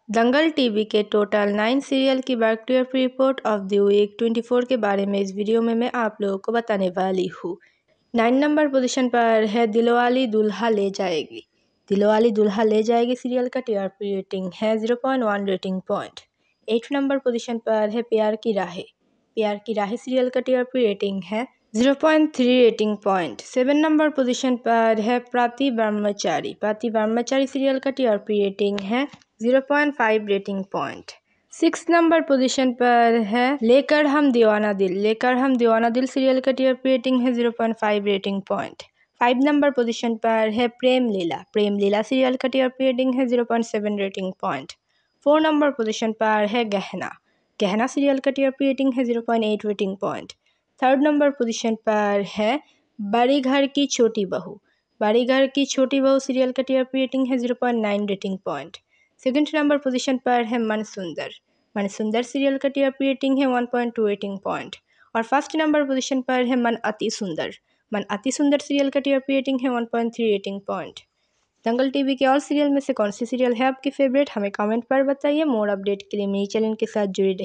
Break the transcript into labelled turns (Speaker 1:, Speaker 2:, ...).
Speaker 1: दंगल TV के total 9 serial की back to F report of the week 24 के बारे में इस वीडियो में मैं आप लोगों को बताने वाली हूँ। 9 नंबर पोजीशन पर है दिलवाली दुल्हा ले जाएगी। दिलवाली दुल्हा ले जाएगी सीरियल का टीआरपी रेटिंग है 0.1 रेटिंग पॉइंट। 8 नंबर पोजीशन पर है प्यार की राहें। प्यार की राहें सीरियल का टीआरपी रेटिंग है 0.3 रेटिंग पॉइंट। 7 नंबर पोजीशन पर है प्राति ब्रह्मचारी। प्राति ब्रह्मचारी सीरियल का टीआरपी रेटिंग है 0.5 रेटिंग पॉइंट। 6 नंबर पोजीशन पर है लेकर हम दीवाना दिल। लेकर हम दीवाना दिल सीरियल का टीआरपी रेटिंग है 0.5 रेटिंग पॉइंट। 5 नंबर पोजीशन पर है प्रेम लीला। प्रेम लीला सीरियल का टीआरपी रेटिंग है 0.7 रेटिंग पॉइंट। 4 नंबर पोजीशन पर है गहना। गहना सीरियल का टीआरपी रेटिंग है 0.8 rating point. 3rd number position पर है बड़ी घर की छोटी बहू। बड़ी घर की छोटी बहू सीरियल का टीआरपी रेटिंग है 0.9 rating point. 2nd number position पर है मन सुंदर। मन सुंदर सीरियल का टीआरपी रेटिंग है 1.2 रेटिंग पॉइंट। और 1st नंबर पोजीशन पर है मन अति सुंदर। मन अति सुंदर सीरियल का टीआरपी रेटिंग है 1.3 रेटिंग पॉइंट। दंगल टीवी के और सीरियल में से कौन सी सीरियल है आपकी फेवरेट, हमें कमेंट पर बताइए। मोर अपडेट के लिए मेरे चैनल के साथ जुड़े रहिए।